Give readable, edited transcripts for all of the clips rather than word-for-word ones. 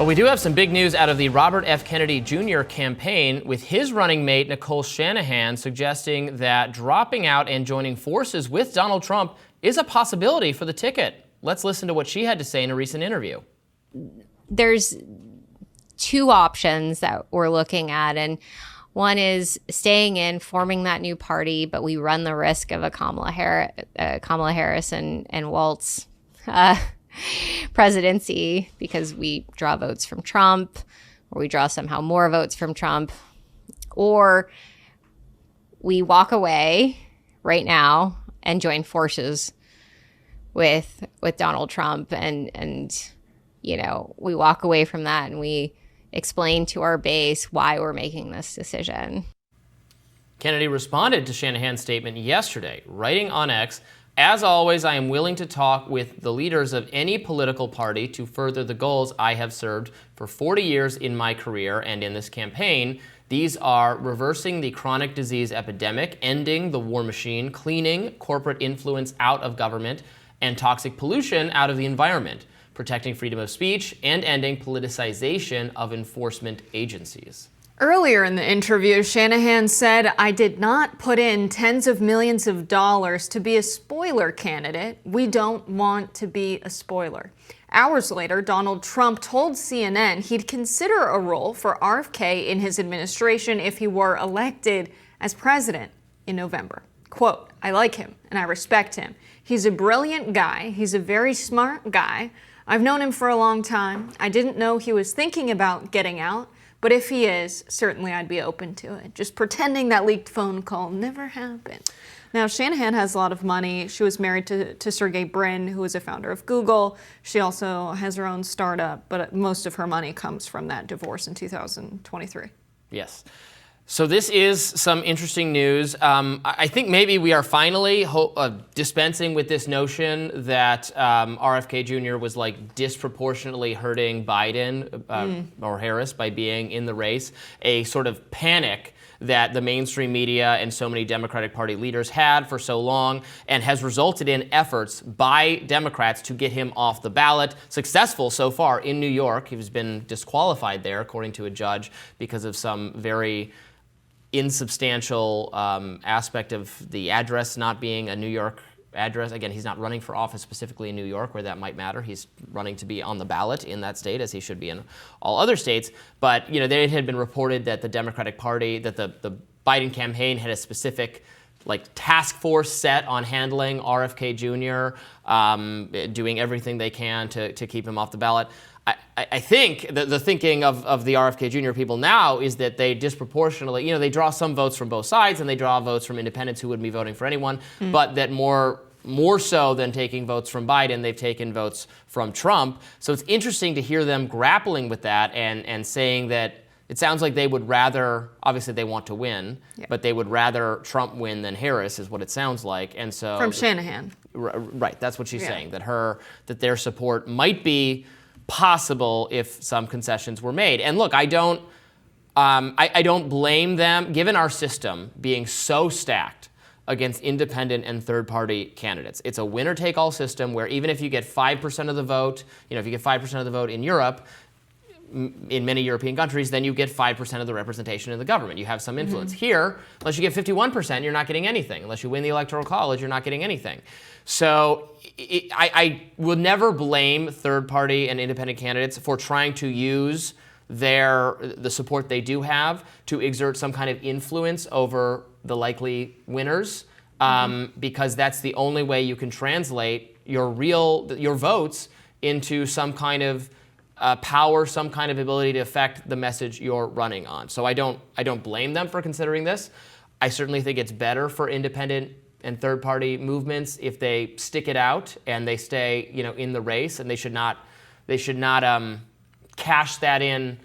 Well, we do have some big news out of the Robert F. Kennedy Jr. campaign, with his running mate, Nicole Shanahan, suggesting that dropping out and joining forces with Donald Trump is a possibility for the ticket. Let's listen to what she had to say in a recent interview. There's two options that we're looking at, and one is staying in, forming that new party, but we run the risk of a Kamala Harris and Waltz presidency because we draw votes from Trump, or we draw somehow more votes from Trump, or we walk away right now and join forces with Donald Trump, and you know, we walk away from that and we explain to our base why we're making this decision. Kennedy responded to Shanahan's statement yesterday, writing on X, "As always, I am willing to talk with the leaders of any political party to further the goals I have served for 40 years in my career and in this campaign. These are reversing the chronic disease epidemic, ending the war machine, cleaning corporate influence out of government and toxic pollution out of the environment, protecting freedom of speech, and ending politicization of enforcement agencies." Earlier in the interview, Shanahan said, "I did not put in tens of millions of dollars to be a spoiler candidate. We don't want to be a spoiler." Hours later, Donald Trump told CNN he'd consider a role for RFK in his administration if he were elected as president in November. Quote, "I like him and I respect him. He's a brilliant guy. He's a very smart guy. I've known him for a long time. I didn't know he was thinking about getting out. But if he is, certainly I'd be open to it." Just pretending that leaked phone call never happened. Now, Shanahan has a lot of money. She was married to Sergey Brin, who is a founder of Google. She also has her own startup, but most of her money comes from that divorce in 2023. Yes. So this is some interesting news. I think maybe we are finally dispensing with this notion that RFK Jr. was like disproportionately hurting Biden or Harris by being in the race. A sort of panic that the mainstream media and so many Democratic Party leaders had for so long, and has resulted in efforts by Democrats to get him off the ballot. Successful so far in New York. He's been disqualified there, according to a judge, because of some very insubstantial aspect of the address not being a New York address. Again, he's not running for office specifically in New York, where that might matter. He's running to be on the ballot in that state, as he should be in all other states. But you know, there had been reported that the Democratic Party, that the Biden campaign had a specific task force set on handling RFK Jr., doing everything they can to keep him off the ballot. I think the thinking of the RFK Jr. people now is that they disproportionately, they draw some votes from both sides, and they draw votes from independents who wouldn't be voting for anyone, but that more so than taking votes from Biden, they've taken votes from Trump. So it's interesting to hear them grappling with that and saying that it sounds like they would rather, obviously they want to win, but they would rather Trump win than Harris, is what it sounds like. And so from Shanahan. Right, that's what she's saying, that their support might be possible if some concessions were made. And look, I don't blame them, given our system being so stacked against independent and third-party candidates. It's a winner-take-all system where even if you get 5% of the vote, if you get 5% of the vote in Europe, in many European countries, then you get 5% of the representation in the government. You have some influence. Here, unless you get 51%, you're not getting anything. Unless you win the Electoral College, you're not getting anything. So I will never blame third-party and independent candidates for trying to use the support they do have to exert some kind of influence over the likely winners, because that's the only way you can translate your votes into some kind of power, some kind of ability to affect the message you're running on. So I don't blame them for considering this. I certainly think it's better for independent and third-party movements if they stick it out and they stay, in the race, and they should not cash that in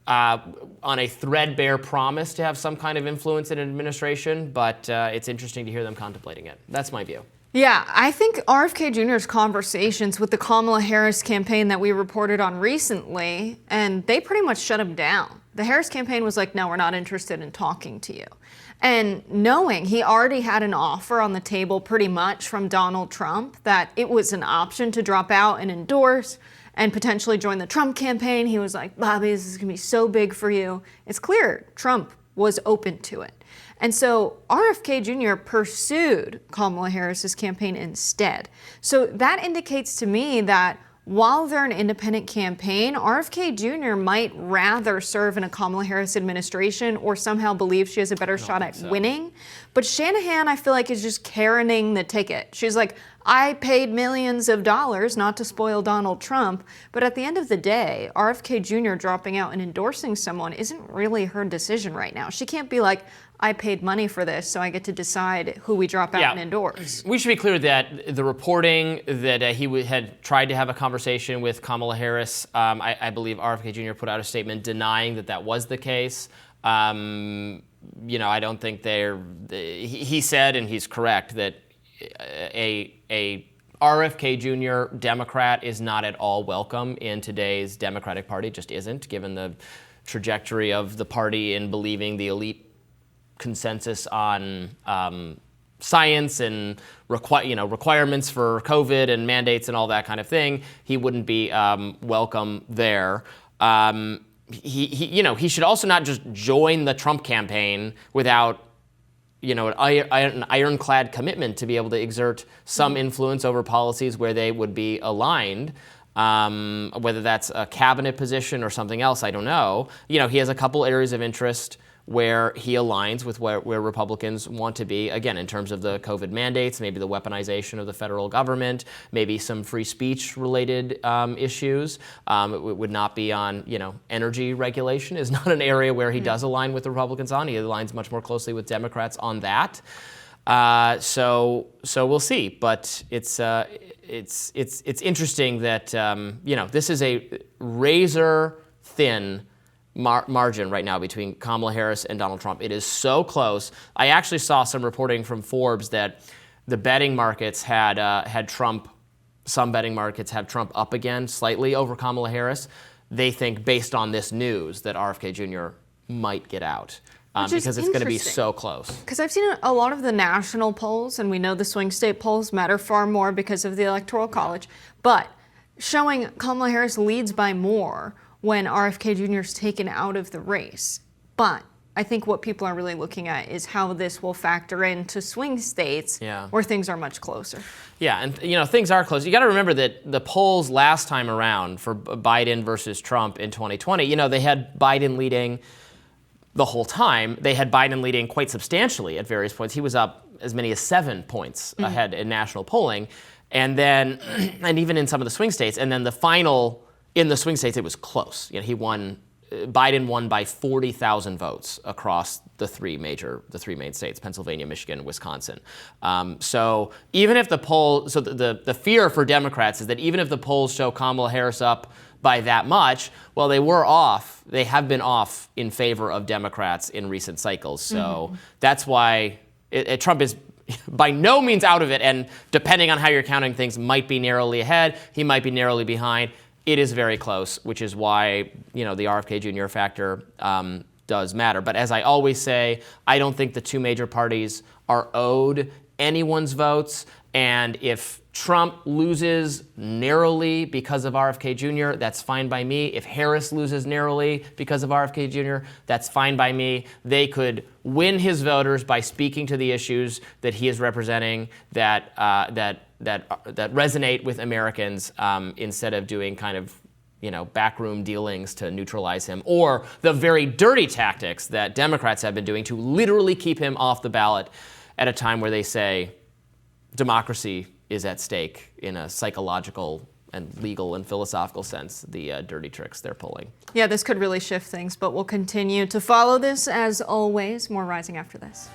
on a threadbare promise to have some kind of influence in an administration. But it's interesting to hear them contemplating it. That's my view. Yeah, I think RFK Jr.'s conversations with the Kamala Harris campaign that we reported on recently, and they pretty much shut him down. The Harris campaign was like, no, we're not interested in talking to you. And knowing he already had an offer on the table pretty much from Donald Trump, that it was an option to drop out and endorse, and potentially join the Trump campaign. He was like, Bobby, this is going to be so big for you. It's clear Trump was open to it. And so RFK Jr. pursued Kamala Harris's campaign instead. So that indicates to me that while they're an independent campaign, RFK Jr. might rather serve in a Kamala Harris administration or somehow believe she has a better shot at winning. But Shanahan, I feel like, is just Karening the ticket. She's like, I paid millions of dollars not to spoil Donald Trump. But at the end of the day, RFK Jr. dropping out and endorsing someone isn't really her decision right now. She can't be like, I paid money for this, so I get to decide who we drop out and endorse. We should be clear that the reporting that he had tried to have a conversation with Kamala Harris, I believe RFK Jr. put out a statement denying that was the case. I don't think he said, and he's correct, that a RFK Jr. Democrat is not at all welcome in today's Democratic Party, just isn't, given the trajectory of the party in believing the elite consensus on science and requirements for COVID and mandates and all that kind of thing. He wouldn't be welcome there. He should also not just join the Trump campaign without an ironclad commitment to be able to exert some influence over policies where they would be aligned. Whether that's a cabinet position or something else, I don't know. He has a couple areas of interest where he aligns with where Republicans want to be, again, in terms of the COVID mandates, maybe the weaponization of the federal government, maybe some free speech-related issues. It would not be on, energy regulation is not an area where he does align with the Republicans on. He aligns much more closely with Democrats on that. So we'll see. But it's interesting that, this is a razor-thin margin right now between Kamala Harris and Donald Trump. It is so close. I actually saw some reporting from Forbes that the betting markets had Trump. Some betting markets have Trump up again slightly over Kamala Harris. They think, based on this news, that RFK Jr. might get out because it's going to be so close. Because I've seen a lot of the national polls, and we know the swing state polls matter far more because of the Electoral College, but showing Kamala Harris leads by more when RFK Jr. is taken out of the race. But I think what people are really looking at is how this will factor into swing states where things are much closer. Yeah, and things are close. You got to remember that the polls last time around for Biden versus Trump in 2020, they had Biden leading the whole time. They had Biden leading quite substantially at various points. He was up as many as 7 points ahead in national polling. And then, and even in some of the swing states, and then the final, in the swing states, it was close. Biden won by 40,000 votes across the three main states, Pennsylvania, Michigan, Wisconsin. So even if the the fear for Democrats is that even if the polls show Kamala Harris up by that much, well, they have been off in favor of Democrats in recent cycles. So that's why Trump is by no means out of it, and depending on how you're counting things, might be narrowly ahead, he might be narrowly behind. It is very close, which is why the RFK Jr. factor does matter. But as I always say, I don't think the two major parties are owed anyone's votes. And if Trump loses narrowly because of RFK Jr., that's fine by me. If Harris loses narrowly because of RFK Jr., that's fine by me. They could win his voters by speaking to the issues that he is representing that resonate with Americans instead of doing kind of backroom dealings to neutralize him, or the very dirty tactics that Democrats have been doing to literally keep him off the ballot at a time where they say democracy is at stake in a psychological and legal and philosophical sense, the dirty tricks they're pulling. Yeah, this could really shift things, but we'll continue to follow this as always. More Rising after this.